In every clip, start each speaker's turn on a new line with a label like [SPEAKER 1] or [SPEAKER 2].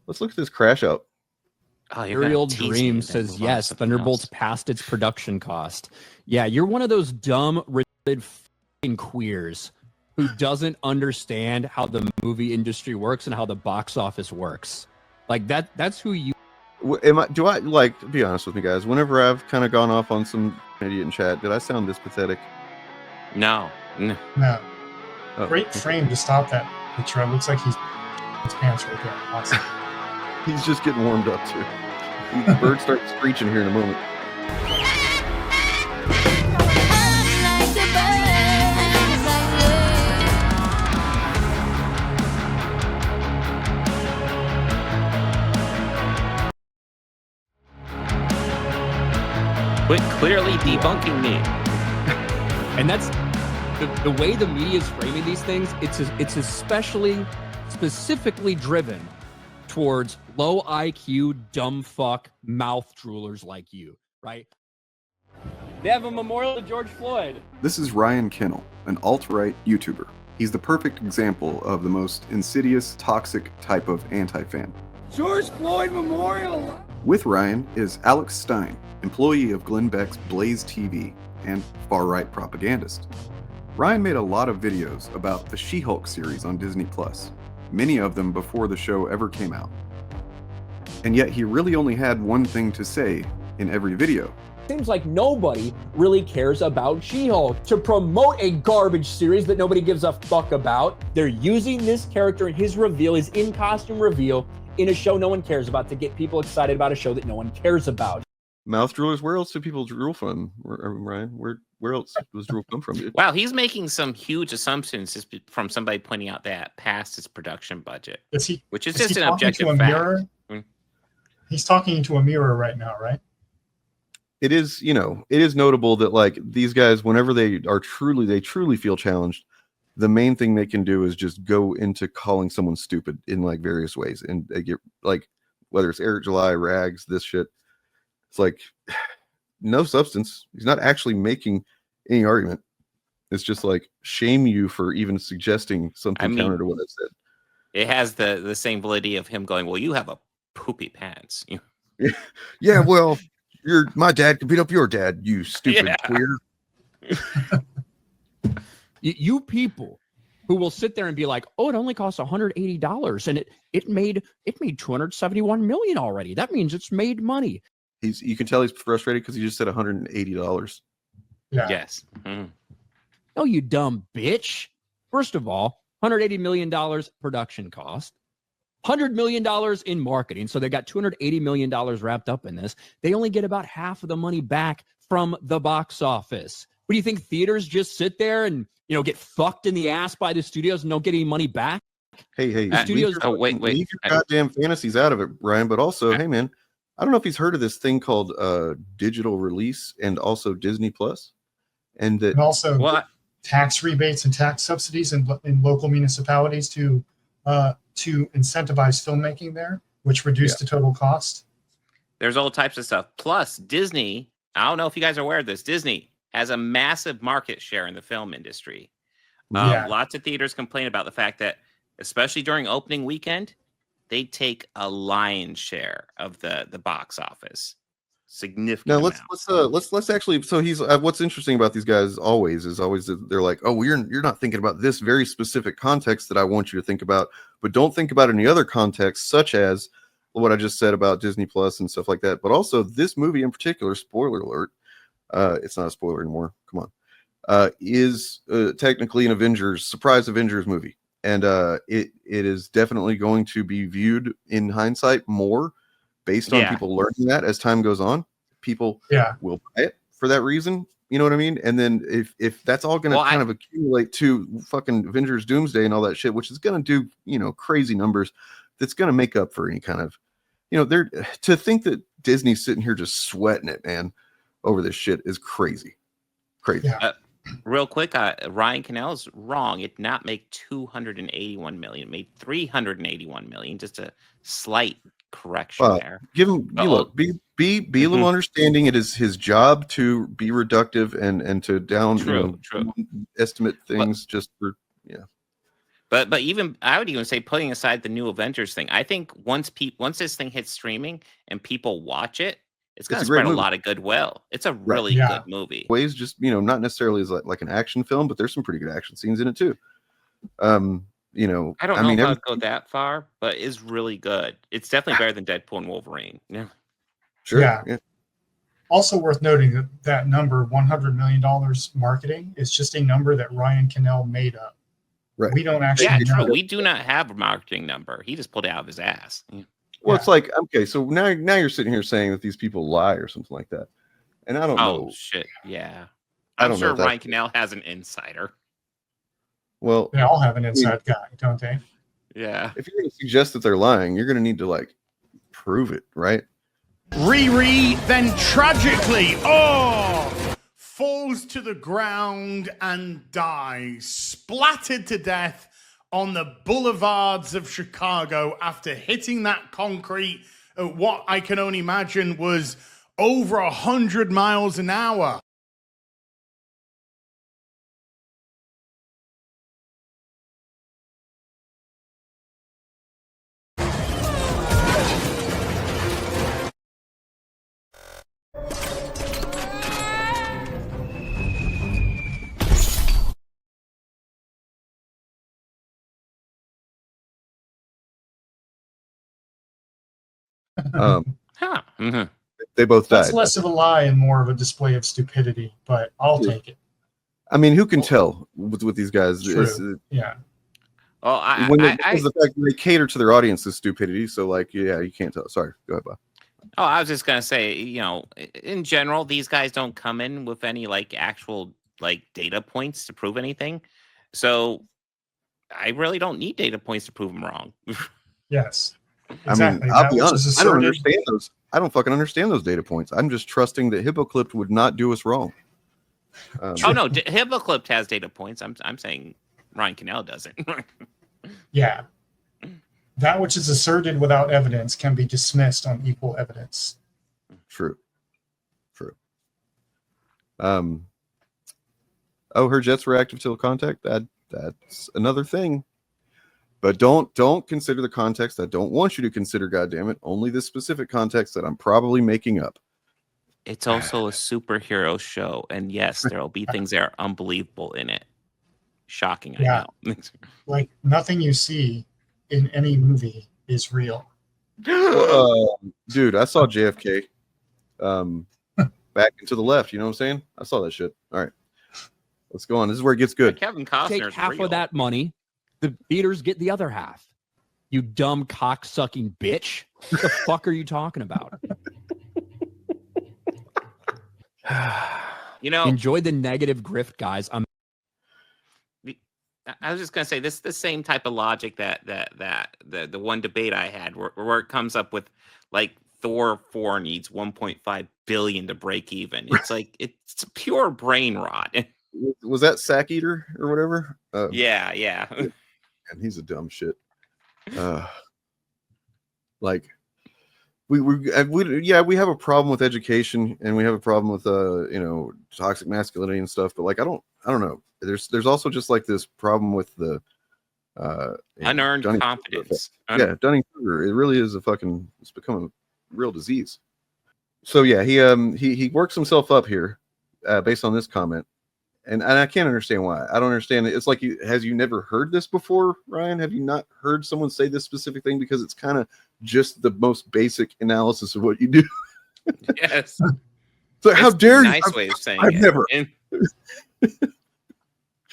[SPEAKER 1] Let's look at this crash out.
[SPEAKER 2] Oh,
[SPEAKER 3] Aerial Dream says yes, Thunderbolt's past its production cost. Yeah, you're one of those dumb, retarded fucking queers who doesn't understand how the movie industry works and how the box office works. Like that's who you
[SPEAKER 1] Do I like, to be honest with me, guys, whenever I've kind of gone off on some idiot in chat, did I sound this pathetic?
[SPEAKER 2] No.
[SPEAKER 4] No.
[SPEAKER 1] Oh,
[SPEAKER 4] Great frame to stop that picture. It looks like he's his pants right there. Awesome.
[SPEAKER 1] He's just getting warmed up too. The bird starts screeching here in a moment.
[SPEAKER 2] Quit clearly debunking me.
[SPEAKER 3] And that's the way the media is framing these things. It's especially specifically driven towards low IQ, dumb fuck, mouth droolers like you, right? They have a memorial to George Floyd.
[SPEAKER 5] This is Ryan Kinel, an alt-right YouTuber. He's the perfect example of the most insidious, toxic type of anti-fan.
[SPEAKER 3] George Floyd Memorial!
[SPEAKER 5] With Ryan is Alex Stein, employee of Glenn Beck's Blaze TV and far-right propagandist. Ryan made a lot of videos about the She-Hulk series on Disney+, many of them before the show ever came out. And yet he really only had one thing to say in every video.
[SPEAKER 6] Seems like nobody really cares about She-Hulk. To promote a garbage series that nobody gives a fuck about, they're using this character and his reveal, his in-costume reveal, in a show no one cares about to get people excited about a show that no one cares about.
[SPEAKER 1] Mouth droolers, where else do people drool from, Ryan? Where else does drool come from, dude?
[SPEAKER 2] Wow, he's making some huge assumptions just from somebody pointing out that past his production budget, which is just an objective fact.
[SPEAKER 4] He's talking into a mirror right now, right?
[SPEAKER 1] It is, it is notable that like these guys, whenever they truly feel challenged, the main thing they can do is just go into calling someone stupid in like various ways, and they get like, whether it's Eric July, Rags, this shit. It's like no substance. He's not actually making any argument. It's just like shame you for even suggesting something counter to what I said.
[SPEAKER 2] It has the same validity of him going, well, you have a poopy pants.
[SPEAKER 1] Yeah, well, my dad can beat up your dad, you stupid queer.
[SPEAKER 3] You people who will sit there and be like, oh, it only costs $180 and it made $271 million already. That means it's made money.
[SPEAKER 1] You can tell he's frustrated because he just said $180.
[SPEAKER 4] Yeah.
[SPEAKER 2] Yes. Mm.
[SPEAKER 3] No, you dumb bitch. First of all, $180 million production cost, $100 million in marketing. So they got $280 million wrapped up in this. They only get about half of the money back from the box office. What do you think? Theaters just sit there and, get fucked in the ass by the studios and don't get any money back?
[SPEAKER 1] Hey,
[SPEAKER 3] studios.
[SPEAKER 1] Leave your goddamn fantasies out of it, Ryan. But also, hey, man, I don't know if he's heard of this thing called digital release and also Disney Plus, and
[SPEAKER 4] also tax rebates and tax subsidies in local municipalities to incentivize filmmaking there, which reduce the total cost.
[SPEAKER 2] There's all types of stuff. Plus, Disney, I don't know if you guys are aware of this, Disney has a massive market share in the film industry. Lots of theaters complain about the fact that, especially during opening weekend, they take a lion's share of the box office. Significant.
[SPEAKER 1] Now let's actually. So he's what's interesting about these guys is always that they're like, oh, you're not thinking about this very specific context that I want you to think about, but don't think about any other context, such as what I just said about Disney Plus and stuff like that. But also this movie in particular, spoiler alert, it's not a spoiler anymore. Come on, is technically an surprise Avengers movie. And it is definitely going to be viewed in hindsight more based on people learning that as time goes on. People will buy it for that reason. You know what I mean? And then if that's all going to kind of accumulate to fucking Avengers Doomsday and all that shit, which is going to do, crazy numbers, that's going to make up for any kind of, they're to think that Disney's sitting here just sweating it, man, over this shit is crazy. Crazy.
[SPEAKER 4] Yeah.
[SPEAKER 2] Real quick, Ryan Kinel is wrong. It did not make $281 million. It made $381 million. Just a slight correction there.
[SPEAKER 1] Give him be a little understanding. It is his job to be reductive and to down
[SPEAKER 2] true.
[SPEAKER 1] estimate things just for
[SPEAKER 2] But even I would even say, putting aside the new Avengers thing, I think once this thing hits streaming and people watch it, it's going to spread a lot of goodwill. It's a really good movie.
[SPEAKER 1] Ways, just not necessarily as like an action film, but there's some pretty good action scenes in it too.
[SPEAKER 2] I don't know if I'd go that far, but it's really good. It's definitely better than Deadpool and Wolverine. Yeah,
[SPEAKER 1] sure.
[SPEAKER 4] Yeah. Also worth noting that number, $100 million marketing, is just a number that Ryan Kinel made up.
[SPEAKER 1] Right.
[SPEAKER 4] We don't actually know.
[SPEAKER 2] We do not have a marketing number. He just pulled it out of his ass. Yeah.
[SPEAKER 1] Well, it's like, okay, so now you're sitting here saying that these people lie or something like that. And I don't know.
[SPEAKER 2] Oh, shit. Yeah. I'm sure Ryan Kinel has an insider.
[SPEAKER 1] Well,
[SPEAKER 4] they all have an inside guy, don't they?
[SPEAKER 2] Yeah.
[SPEAKER 1] If you're going to suggest that they're lying, you're going to need to like prove it, right?
[SPEAKER 7] Riri then tragically, falls to the ground and dies, splattered to death on the boulevards of Chicago after hitting that concrete at what I can only imagine was over 100 miles an hour.
[SPEAKER 1] They both died.
[SPEAKER 4] That's less of a lie and more of a display of stupidity, but I'll take it.
[SPEAKER 1] I mean, who can tell with these guys?
[SPEAKER 4] Yeah.
[SPEAKER 2] Well,
[SPEAKER 1] the fact that they cater to their audience's stupidity, so like, yeah, you can't tell. Sorry, go ahead, Bob.
[SPEAKER 2] Oh, I was just gonna say, in general, these guys don't come in with any like actual like data points to prove anything. So I really don't need data points to prove them wrong.
[SPEAKER 4] Yes.
[SPEAKER 1] Exactly. I mean, I'll be honest. I don't understand those. I don't fucking understand those data points. I'm just trusting that Hippoclipped would not do us wrong.
[SPEAKER 2] Oh no, Hippoclipped has data points. I'm saying Ryan Kinel doesn't.
[SPEAKER 4] Yeah. That which is asserted without evidence can be dismissed on equal evidence.
[SPEAKER 1] True. Her jets were active till contact. That's another thing. But don't consider the context I don't want you to consider, goddammit. Only this specific context that I'm probably making up.
[SPEAKER 2] It's also a superhero show, and yes, there will be things that are unbelievable in it. Shocking, I know.
[SPEAKER 4] Like nothing you see in any movie is real.
[SPEAKER 1] Dude, I saw JFK back into the left. You know what I'm saying? I saw that shit. All right, let's go on. This is where it gets good.
[SPEAKER 2] Kevin Costner's
[SPEAKER 3] Take half
[SPEAKER 2] real.
[SPEAKER 3] of that money. The theaters get the other half. You dumb cock-sucking bitch. What the fuck are you talking about? Enjoy the negative grift, guys.
[SPEAKER 2] I was just gonna say this is the same type of logic that the one debate I had where it comes up with like Thor 4 needs 1.5 billion to break even. It's like it's pure brain rot.
[SPEAKER 1] Was that Sack Eater or whatever?
[SPEAKER 2] Yeah.
[SPEAKER 1] And he's a dumb shit. Like we have a problem with education and we have a problem with toxic masculinity and stuff. But like I don't know. There's also just like this problem with the
[SPEAKER 2] unearned confidence.
[SPEAKER 1] Dunning-Kruger. It really is it's become a real disease. So yeah, he works himself up here based on this comment. And I can't understand why. I don't understand it. It's like, has you never heard this before, Ryan? Have you not heard someone say this specific thing? Because it's kind of just the most basic analysis of what you do.
[SPEAKER 2] Yes.
[SPEAKER 1] So how dare you?
[SPEAKER 2] Nice way of saying
[SPEAKER 1] I've
[SPEAKER 2] it.
[SPEAKER 1] never.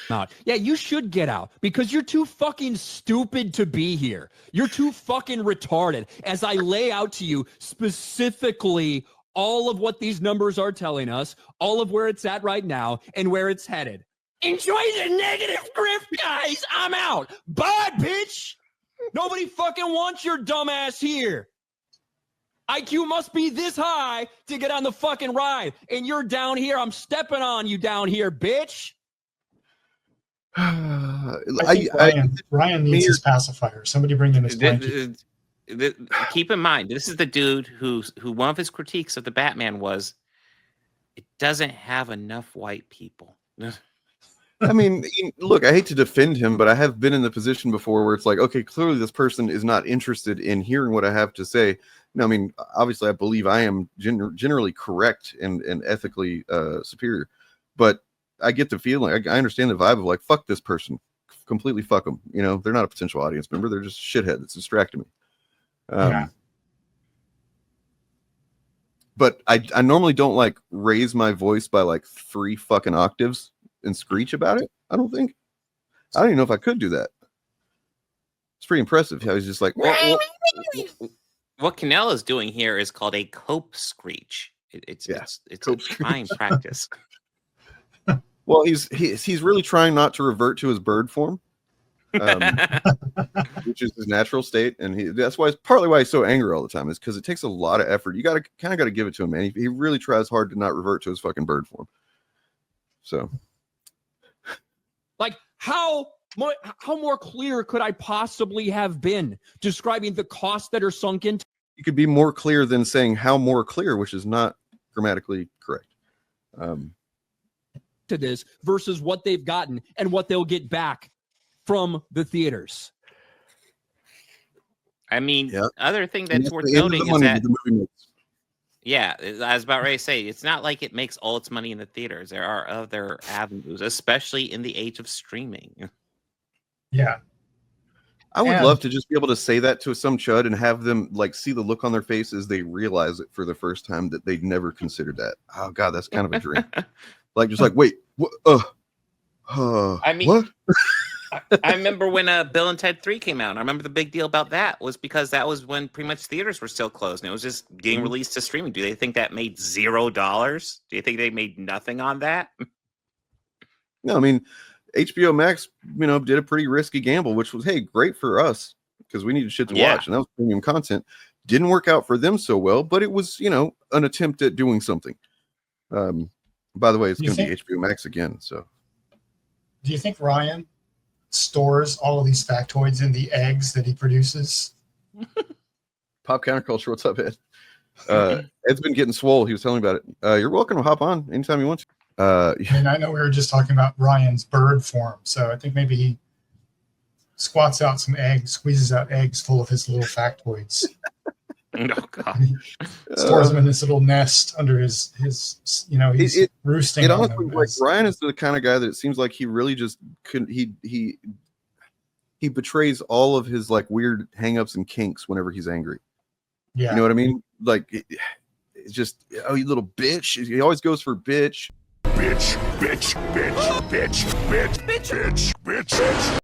[SPEAKER 3] Not. Yeah, you should get out because you're too fucking stupid to be here. You're too fucking retarded. As I lay out to you specifically all of what these numbers are telling us, all of where it's at right now, and where it's headed. Enjoy the negative grift, guys. I'm out. Bye, bitch. Nobody fucking wants your dumb ass here. IQ must be this high to get on the fucking ride. And you're down here. I'm stepping on you down here, bitch.
[SPEAKER 4] Ryan needs his pacifier. Somebody bring in his blanket.
[SPEAKER 2] Keep in mind, this is the dude who one of his critiques of the Batman was it doesn't have enough white people.
[SPEAKER 1] I mean, look, I hate to defend him, but I have been in the position before where it's like, okay, clearly this person is not interested in hearing what I have to say. No, I mean, obviously, I believe I am generally correct and ethically superior, but I get the feeling, I understand the vibe of like, fuck this person, completely fuck them. You know, they're not a potential audience member; they're just a shithead that's distracting me.
[SPEAKER 4] Yeah.
[SPEAKER 1] But I normally don't like raise my voice by like 3 fucking octaves and screech about it. I don't even know if I could do that. It's pretty impressive. I was just like,
[SPEAKER 2] what Kinel is doing here is called a cope screech. It's a fine practice.
[SPEAKER 1] Well, he's really trying not to revert to his bird form, which is his natural state, and that's why it's partly why he's so angry all the time. Is because it takes a lot of effort. You got to give it to him, man. He really tries hard to not revert to his fucking bird form. So,
[SPEAKER 3] like, how more clear could I possibly have been describing the costs that are sunk into?
[SPEAKER 1] You could be more clear than saying how more clear, which is not grammatically correct.
[SPEAKER 3] To this versus what they've gotten and what they'll get back from the theaters.
[SPEAKER 2] I mean, other thing that's worth noting is that, yeah, I was about ready to say, it's not like it makes all its money in the theaters. There are other avenues, especially in the age of streaming.
[SPEAKER 4] Yeah.
[SPEAKER 1] I would love to just be able to say that to some chud and have them like see the look on their face as they realize it for the first time that they'd never considered that. Oh God, that's kind of a dream. Like, just like, wait, what?
[SPEAKER 2] I mean,
[SPEAKER 1] what?
[SPEAKER 2] I remember when Bill and Ted 3 came out. I remember the big deal about that was because that was when pretty much theaters were still closed and it was just getting released to streaming. Do they think that made $0? Do you think they made nothing on that?
[SPEAKER 1] No, I mean, HBO Max, did a pretty risky gamble, which was, hey, great for us because we needed shit to watch, and that was premium content. Didn't work out for them so well, but it was, an attempt at doing something. By the way, it's going to be HBO Max again. So,
[SPEAKER 4] do you think Ryan stores all of these factoids in the eggs that he produces?
[SPEAKER 1] Pop Counterculture, what's up, Ed? Ed's been getting swole. He was telling me about it. You're welcome to hop on anytime you want to.
[SPEAKER 4] And I know we were just talking about Ryan's bird form, so I think maybe he squats out some eggs, squeezes out eggs full of his little factoids.
[SPEAKER 2] Oh God!
[SPEAKER 4] Stores them in this little nest under his he's roosting.
[SPEAKER 1] It
[SPEAKER 4] on
[SPEAKER 1] honestly,
[SPEAKER 4] them
[SPEAKER 1] like, Ryan is the kind of guy that it seems like he really just couldn't. He betrays all of his like weird hangups and kinks whenever he's angry.
[SPEAKER 4] Yeah,
[SPEAKER 1] you know what I mean? Like it's just, oh, you little bitch. He always goes for bitch.
[SPEAKER 8] Bitch, bitch, bitch, bitch, bitch, bitch, bitch, bitch,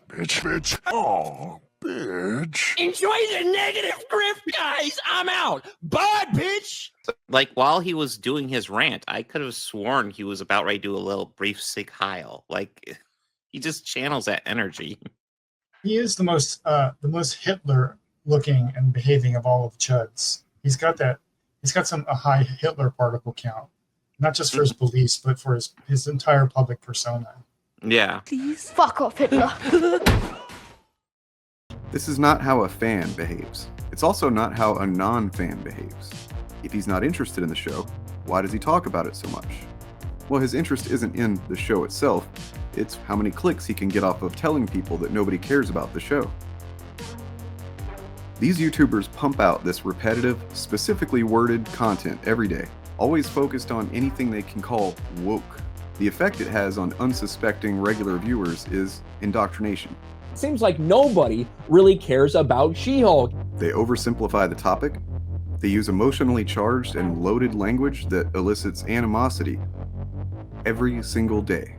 [SPEAKER 8] bitch, bitch. Oh. Bitch.
[SPEAKER 3] Enjoy the negative grift, guys. I'm out. Bye, bitch.
[SPEAKER 2] Like, while he was doing his rant, I could have sworn he was about ready to do a little brief Sig Heil. Like, he just channels that energy.
[SPEAKER 4] He is the most Hitler looking and behaving of all of the chuds. He's got a high Hitler particle count, not just for his beliefs, but for his entire public persona.
[SPEAKER 2] Yeah.
[SPEAKER 9] Please fuck off, Hitler.
[SPEAKER 5] This is not how a fan behaves. It's also not how a non-fan behaves. If he's not interested in the show, why does he talk about it so much? Well, his interest isn't in the show itself, it's how many clicks he can get off of telling people that nobody cares about the show. These YouTubers pump out this repetitive, specifically worded content every day, always focused on anything they can call woke. The effect it has on unsuspecting regular viewers is indoctrination.
[SPEAKER 6] Seems like nobody really cares about She-Hulk.
[SPEAKER 5] They oversimplify the topic. They use emotionally charged and loaded language that elicits animosity every single day.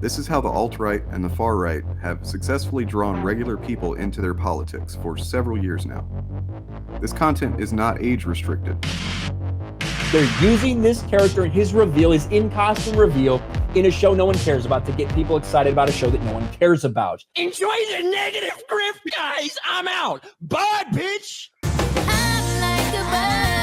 [SPEAKER 5] This is how the alt-right and the far-right have successfully drawn regular people into their politics for several years now. This content is not age-restricted.
[SPEAKER 6] They're using this character and his reveal, his in-costume reveal, in a show no one cares about to get people excited about a show that no one cares about.
[SPEAKER 3] Enjoy the negative grift, guys. I'm out. Bye, bitch.
[SPEAKER 9] I'm like a bird.